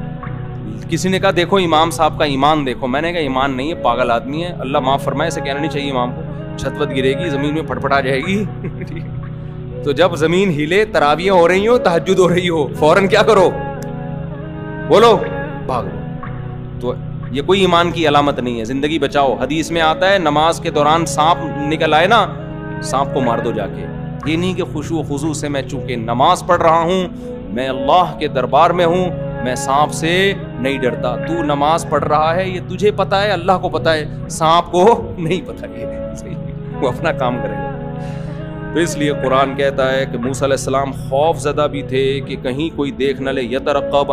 کسی نے کہا دیکھو امام صاحب کا ایمان دیکھو. میں نے کہا ایمان نہیں ہے, پاگل آدمی ہے, اللہ معاف فرمائے, اسے کہنا نہیں چاہیے امام کو. چھت وت گرے گی, زمین میں پھٹ پھٹا جائے گی. تو جب زمین ہلے, تراویح ہو رہی ہو, تہجد ہو رہی ہو, فوراً کیا کرو, بولو بھاگو. تو یہ کوئی ایمان کی علامت نہیں ہے. زندگی بچاؤ. حدیث میں آتا ہے نماز کے دوران سانپ نکل آئے نا, سانپ کو مار دو جا کے. یہ نہیں کہ خشوع و خضوع سے میں چونکہ نماز پڑھ رہا ہوں, میں اللہ کے دربار میں ہوں, میں سانپ سے نہیں ڈرتا. تو نماز پڑھ رہا ہے یہ تجھے پتا ہے, اللہ کو پتا ہے, سانپ کو نہیں پتا, یہ وہ اپنا کام کرے گا. تو اس لیے قرآن کہتا ہے کہ موسیٰ علیہ السلام خوف زدہ بھی تھے کہ کہیں کوئی دیکھ نہ لے. یترقب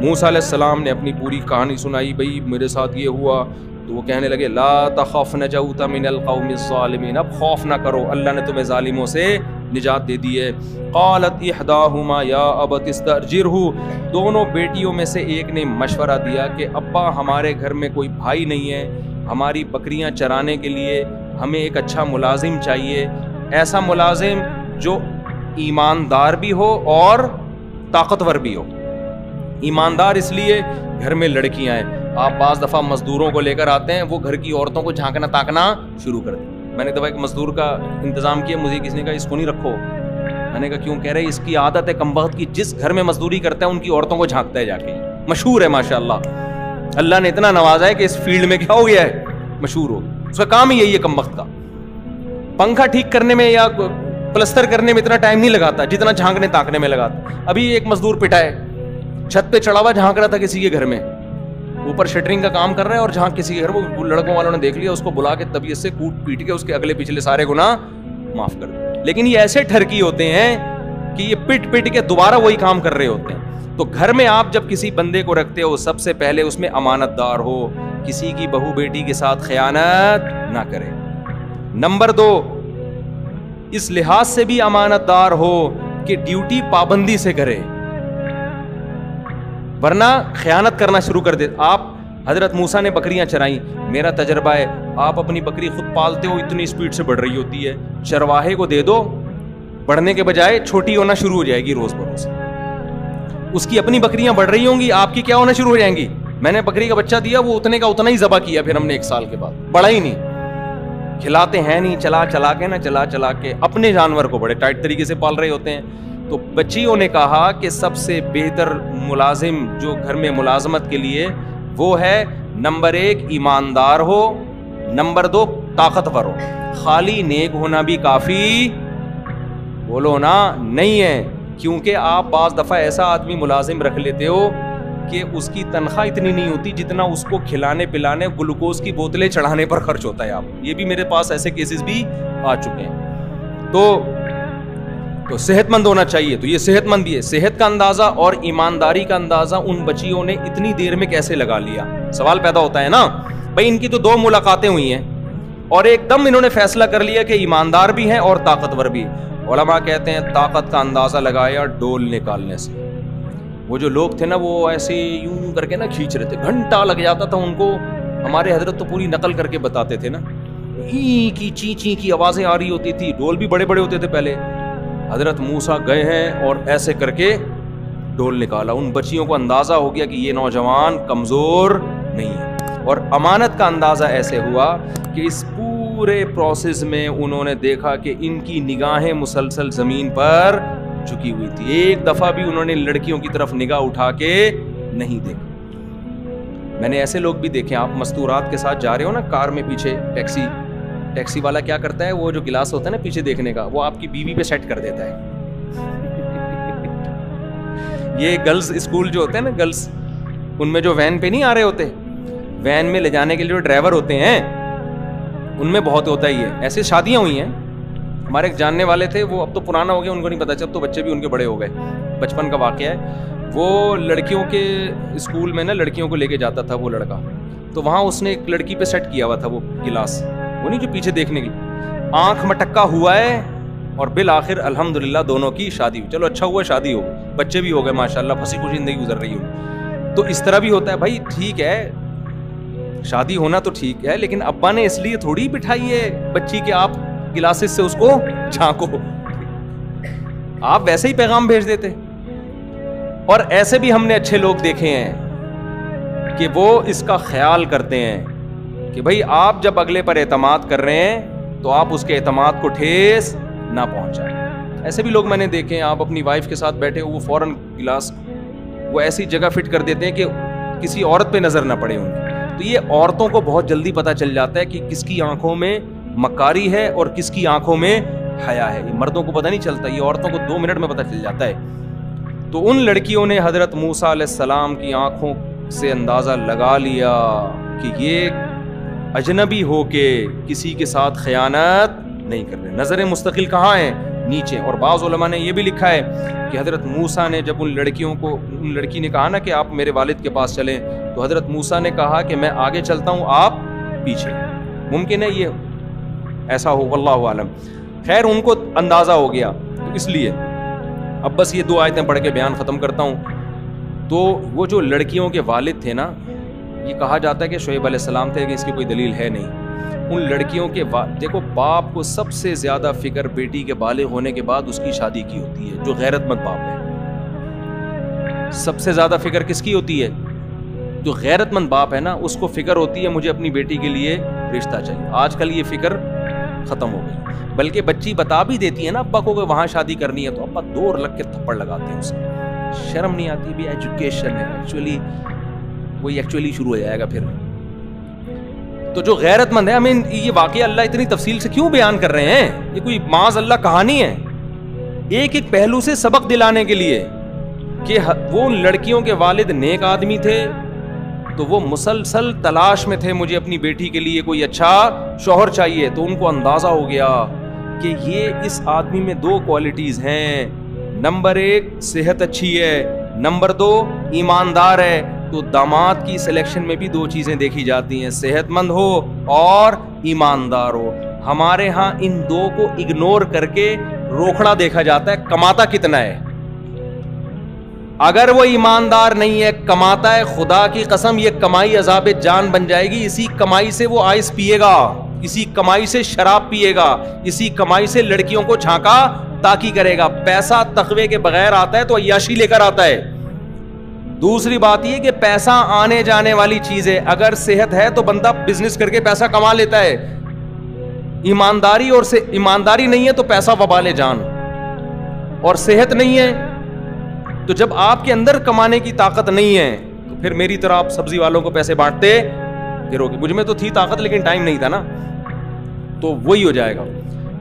موسیٰ علیہ السلام نے اپنی پوری کہانی سنائی، بھئی میرے ساتھ یہ ہوا، تو وہ کہنے لگے لا تخف نجوت من القوم الظالمین، اب خوف نہ کرو، اللہ نے تمہیں ظالموں سے نجات دے دی ہے۔ قالت احداہما یا ابت استاجرہ، دونوں بیٹیوں میں سے ایک نے مشورہ دیا کہ ابا ہمارے گھر میں کوئی بھائی نہیں ہے، ہماری بکریاں چرانے کے لیے ہمیں ایک اچھا ملازم چاہیے، ایسا ملازم جو ایماندار بھی ہو اور طاقتور بھی ہو۔ ایماندار اس لیے گھر میں لڑکیاں ہیں، آپ بعض دفعہ مزدوروں کو لے کر آتے ہیں، وہ گھر کی عورتوں کو جھانکنا تاکنا شروع کر دیں۔ میں نے دفعہ ایک مزدور کا انتظام کیا، مجھے کسی نے کہا اس کو نہیں رکھو، میں نے کہا کیوں؟ کہہ رہے اس کی عادت ہے کمبخت کی، جس گھر میں مزدوری کرتا ہے ان کی عورتوں کو جھانکتا ہے جا کے، مشہور ہے ماشاءاللہ، اللہ نے اتنا نوازا ہے کہ اس فیلڈ میں کیا ہو گیا ہے، مشہور ہو، اس کا کام ہی یہی ہے کمبخت کا۔ پنکھا ٹھیک کرنے میں یا پلستر کرنے میں اتنا ٹائم نہیں لگاتا جتنا جھانکنے تاکنے میں لگاتا۔ ابھی ایک مزدور پٹا ہے، چھت پہ چڑھا ہوا جھانک رہا تھا کسی کے گھر میں، اوپر شٹرنگ کا کام کر رہا ہے اور جہاں کسی کے گھر وہ لڑکوں والوں نے دیکھ لیا، اس کو بلا کے طبیعت سے کوٹ پیٹ کے اس کے اگلے پچھلے سارے گناہ معاف کر دیں۔ لیکن یہ ایسے ٹھرکی ہوتے ہیں کہ یہ پٹ پٹ کے دوبارہ وہی کام کر رہے ہوتے ہیں۔ تو گھر میں آپ جب کسی بندے کو رکھتے ہو، سب سے پہلے اس میں امانت دار ہو، کسی کی بہو بیٹی کے ساتھ خیانت نہ کرے۔ نمبر 2، اس لحاظ سے بھی امانت دار ہو کہ ڈیوٹی پابندی سے کرے، ورنہ خیانت کرنا شروع کر دے۔ آپ حضرت موسیٰ نے بکریاں چرائیں، میرا تجربہ ہے آپ اپنی بکری خود پالتے ہو، اتنی اسپیڈ سے بڑھ رہی ہوتی ہے، چرواہے کو دے دو، بڑھنے کے بجائے چھوٹی ہونا شروع ہو جائے گی روز بروز۔ اس کی اپنی بکریاں بڑھ رہی ہوں گی، آپ کی کیا ہونا شروع ہو جائیں گی۔ میں نے بکری کا بچہ دیا، وہ اتنے کا اتنا ہی ذبح کیا، پھر ہم نے 1 سال کے بعد بڑھا ہی نہیں، کھلاتے ہیں نہیں، چلا چلا کے اپنے جانور کو بڑے ٹائٹ طریقے سے پال رہے ہوتے ہیں۔ تو بچیوں نے کہا کہ سب سے بہتر ملازم جو گھر میں ملازمت کے لیے وہ ہے، نمبر 1 ایماندار ہو، نمبر 2 طاقتور ہو۔ خالی نیک ہونا بھی کافی بولو نا نہیں ہے، کیونکہ آپ بعض دفعہ ایسا آدمی ملازم رکھ لیتے ہو کہ اس کی تنخواہ اتنی نہیں ہوتی جتنا اس کو کھلانے پلانے گلوکوز کی بوتلیں چڑھانے پر خرچ ہوتا ہے۔ آپ یہ بھی میرے پاس ایسے کیسز بھی آ چکے ہیں۔ تو صحت مند ہونا چاہیے، تو یہ صحت مند بھی ہے۔ صحت کا اندازہ اور ایمانداری کا اندازہ ان بچیوں نے اتنی دیر میں کیسے لگا لیا؟ سوال پیدا ہوتا ہے نا بھائی، ان کی تو 2 ملاقاتیں ہوئی ہیں اور ایک دم انہوں نے فیصلہ کر لیا کہ ایماندار بھی ہیں اور طاقتور بھی۔ علماء کہتے ہیں طاقت کا اندازہ لگایا ڈول نکالنے سے۔ وہ جو لوگ تھے نا وہ ایسے یوں کر کے نا کھینچ رہے تھے، گھنٹہ لگ جاتا تھا ان کو۔ ہمارے حضرت تو پوری نقل کر کے بتاتے تھے نا، ای کی چی چی کی آوازیں آ رہی ہوتی تھی، ڈول بھی بڑے بڑے ہوتے تھے پہلے۔ حضرت موسیٰ گئے ہیں اور ایسے کر کے ڈول نکالا، ان بچیوں کو اندازہ ہو گیا کہ یہ نوجوان کمزور نہیں ہے۔ اور امانت کا اندازہ ایسے ہوا کہ اس پورے پروسیس میں انہوں نے دیکھا کہ ان کی نگاہیں مسلسل زمین پر جھکی ہوئی تھی، ایک دفعہ بھی انہوں نے لڑکیوں کی طرف نگاہ اٹھا کے نہیں دیکھا۔ میں نے ایسے لوگ بھی دیکھے، آپ مستورات کے ساتھ جا رہے ہو نا کار میں، پیچھے ٹیکسی والا کیا کرتا ہے، وہ جو گلاس ہوتا ہے نا پیچھے دیکھنے کا، وہ آپ کی بیوی پہ سیٹ کر دیتا ہے۔ یہ گرلز اسکول جو ہوتے ہیں نا، گرلز ان میں جو وین پہ نہیں آ رہے ہوتے، وین میں لے جانے کے لیے جو ڈرائیور ہوتے ہیں ان میں بہت ہوتا ہی ہے۔ ایسے شادیاں ہوئی ہیں، ہمارے ایک جاننے والے تھے، وہ اب تو پرانا ہو گیا، ان کو نہیں پتا، جب تو بچے بھی ان کے بڑے ہو گئے، بچپن کا واقعہ ہے۔ وہ لڑکیوں کے اسکول میں نا لڑکیوں کو لے کے جاتا تھا وہ لڑکا، تو وہاں اس نے ایک لڑکی پہ سیٹ کیا ہوا تھا وہ گلاس، وہ نہیں جو پیچھے دیکھنے کی، آنکھ مٹکا ہوا ہے، اور بالآخر الحمدللہ دونوں کی شادی ہوئی۔ چلو اچھا ہوا شادی ہو گئی، بچے بھی ہو گئے ماشاءاللہ، پھنسی خوشی زندگی گزر رہی ہو۔ تو اس طرح بھی ہوتا ہے بھائی، ٹھیک ہے شادی ہونا تو ٹھیک ہے، لیکن ابا نے اس لیے تھوڑی بٹھائی ہے بچی کے آپ گلاسز سے اس کو جھانکو، آپ ویسے ہی پیغام بھیج دیتے۔ اور ایسے بھی ہم نے اچھے لوگ دیکھے ہیں کہ وہ اس کا خیال کرتے ہیں کہ بھائی آپ جب اگلے پر اعتماد کر رہے ہیں تو آپ اس کے اعتماد کو ٹھیس نہ پہنچائیں۔ ایسے بھی لوگ میں نے دیکھے ہیں، آپ اپنی وائف کے ساتھ بیٹھے ہو، وہ فوراً گلاس وہ ایسی جگہ فٹ کر دیتے ہیں کہ کسی عورت پہ نظر نہ پڑے ان کی۔ تو یہ عورتوں کو بہت جلدی پتہ چل جاتا ہے کہ کس کی آنکھوں میں مکاری ہے اور کس کی آنکھوں میں حیا ہے۔ یہ مردوں کو پتہ نہیں چلتا، یہ عورتوں کو 2 منٹ میں پتہ چل جاتا ہے۔ تو ان لڑکیوں نے حضرت موسیٰ علیہ السلام کی آنکھوں سے اندازہ لگا لیا کہ یہ اجنبی ہو کے کسی کے ساتھ خیانت نہیں کر رہے۔ نظر مستقل کہاں ہیں؟ نیچے. اور بعض علماء نے یہ بھی لکھا ہے کہ حضرت موسیٰ نے جب ان لڑکی نے کہا نا کہ آپ میرے والد کے پاس چلیں, تو حضرت موسیٰ نے کہا کہ میں آگے چلتا ہوں, آپ پیچھے. ممکن ہے یہ ایسا ہو, واللہ عالم. خیر ان کو اندازہ ہو گیا, تو اس لیے اب بس یہ 2 آیتیں پڑھ کے بیان ختم کرتا ہوں. تو وہ جو لڑکیوں کے والد تھے نا, یہ کہا جاتا ہے کہ شعیب علیہ السلام تھے, کہ اس کی کوئی دلیل ہے نہیں. ان لڑکیوں کے دیکھو, باپ کو سب سے زیادہ فکر بیٹی کے بالغ ہونے کے بعد اس کی شادی کی ہوتی ہے, جو غیرت مند باپ ہے. سب سے زیادہ فکر کس کی ہوتی ہے؟ جو غیرت مند باپ ہے نا, اس کو فکر ہوتی ہے مجھے اپنی بیٹی کے لیے رشتہ چاہیے. آج کل یہ فکر ختم ہو گئی, بلکہ بچی بتا بھی دیتی ہے نا ابا کو کہ وہاں شادی کرنی ہے, تو ابا دور لگ کے تھپڑ لگاتے ہیں اسے. شرم نہیں آتی بھی, ایجوکیشن ہے ایکچولی, وہی ایکچولی شروع ہو جائے گا پھر. تو جو غیرت مند ہے, ہمیں یہ واقعہ اللہ اتنی تفصیل سے کیوں بیان کر رہے ہیں؟ یہ کوئی معاذ اللہ کہانی ہے, ایک ایک پہلو سے سبق دلانے کے لیے کہ وہ لڑکیوں کے والد نیک آدمی تھے, تو وہ مسلسل تلاش میں تھے مجھے اپنی بیٹی کے لیے کوئی اچھا شوہر چاہیے. تو ان کو اندازہ ہو گیا کہ یہ اس آدمی میں 2 کوالٹیز ہیں, نمبر 1 صحت اچھی ہے, نمبر 2 ایماندار ہے. تو داماد کی سلیکشن میں بھی 2 چیزیں دیکھی جاتی ہیں, صحت مند ہو اور ایماندار ہو. ہمارے ہاں ان 2 کو اگنور کر کے روکڑا دیکھا جاتا ہے, کماتا کتنا ہے. اگر وہ ایماندار نہیں ہے, کماتا ہے, خدا کی قسم یہ کمائی عذاب جان بن جائے گی. اسی کمائی سے وہ آئس پیے گا, اسی کمائی سے شراب پیے گا, اسی کمائی سے لڑکیوں کو جھانکا تاکی کرے گا. پیسہ تقوی کے بغیر آتا ہے تو عیاشی لے کر آتا ہے. دوسری بات یہ کہ پیسہ آنے جانے والی چیز ہے. اگر صحت ہے تو بندہ بزنس کر کے پیسہ کما لیتا ہے, ایمانداری اور ایمانداری نہیں ہے تو پیسہ وبال جان, اور صحت نہیں ہے تو جب آپ کے اندر کمانے کی طاقت نہیں ہے تو پھر میری طرح آپ سبزی والوں کو پیسے بانٹتے پھرو گے. مجھ میں تو تھی طاقت لیکن ٹائم نہیں تھا نا, تو وہی ہو جائے گا.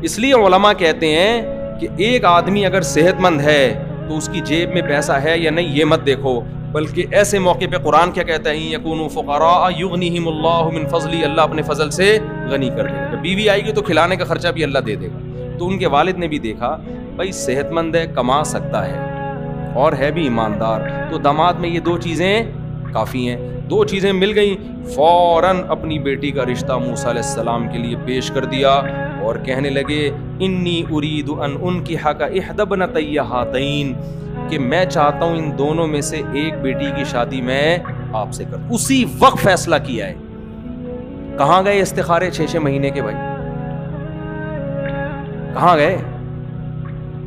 اس لیے علماء کہتے ہیں کہ ایک آدمی اگر صحت مند ہے تو اس کی جیب میں پیسہ ہے یا نہیں یہ مت دیکھو, بلکہ ایسے موقع پہ قرآن کیا کہتا ہے, یکونوا فقراء یغنیہم اللہ من فضلہ, اللہ اپنے فضل سے غنی کر دے گا. جب بیوی آئے گی تو کھلانے کا خرچہ بھی اللہ دے دے گا. تو ان کے والد نے بھی دیکھا بھائی صحت مند ہے, کما سکتا ہے اور ہے بھی ایماندار, تو داماد میں یہ 2 چیزیں کافی ہیں. 2 چیزیں مل گئیں, فوراً اپنی بیٹی کا رشتہ موسیٰ علیہ السلام کے لیے پیش کر دیا اور کہنے لگے انی ارید ان انکحک احدی ابنتی ہاتین, کہ میں چاہتا ہوں ان دونوں میں سے ایک بیٹی کی شادی میں آپ سے کروں. اسی وقت فیصلہ کیا ہے. کہاں گئے استخارے 6 مہینے کے بھائی, کہاں گئے؟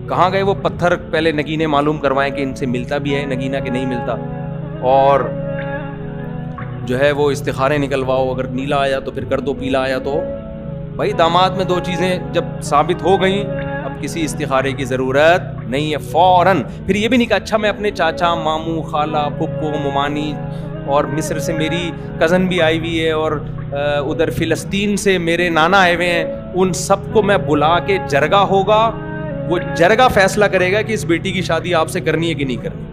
کہاں گئے وہ پتھر پہلے نگینے معلوم کروائیں کہ ان سے ملتا بھی ہے نگینہ کہ نہیں ملتا, اور جو ہے وہ استخارے نکلواؤ, اگر نیلا آیا تو پھر کر دو, پیلا آیا تو. بھائی داماد میں 2 چیزیں جب ثابت ہو گئیں اب کسی استخارے کی ضرورت نہیں ہے. فوراً پھر یہ بھی نہیں کہا اچھا میں اپنے چاچا, ماموں, خالہ, پھپھو, ممانی, اور مصر سے میری کزن بھی آئی ہوئی ہے, اور ادھر فلسطین سے میرے نانا آئے ہوئے ہیں, ان سب کو میں بلا کے جرگہ ہوگا, وہ جرگہ فیصلہ کرے گا کہ اس بیٹی کی شادی آپ سے کرنی ہے کہ نہیں کرنی.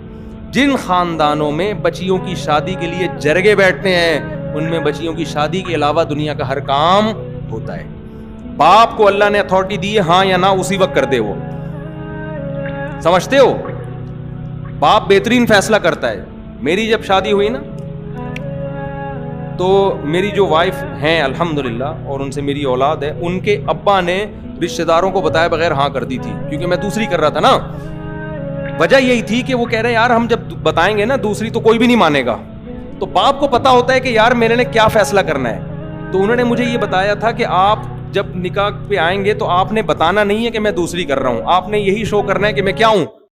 جن خاندانوں میں بچیوں کی شادی کے لیے جرگے بیٹھتے ہیں ان میں بچیوں کی شادی کے علاوہ دنیا کا ہر کام ہوتا ہے. باپ کو اللہ نے اتھارٹی دی ہے, ہاں یا نہ اسی وقت کر دے. وہ سمجھتے ہو, باپ بہترین فیصلہ کرتا ہے. میری جب شادی ہوئی نا تو میری جو وائف ہیں الحمدللہ اور ان سے میری اولاد ہے, ان کے ابا نے رشتہ داروں کو بتائے بغیر ہاں کر دی تھی, کیونکہ میں دوسری کر رہا تھا نا. وجہ یہی تھی کہ وہ کہہ رہے ہیں یار ہم جب بتائیں گے نا دوسری تو کوئی بھی نہیں مانے گا. تو باپ کو پتا ہوتا ہے کہ یار میرے نے کیا فیصلہ کرنا ہے. تو انہوں نے مجھے یہ بتایا تھا کہ آپ جب نکاح پہ آئیں گے تو آپ نے بتانا نہیں ہے کہ میں دوسری کر رہا ہوں, آپ نے یہی شو کرنا ہے کہ میں کیا ہوں,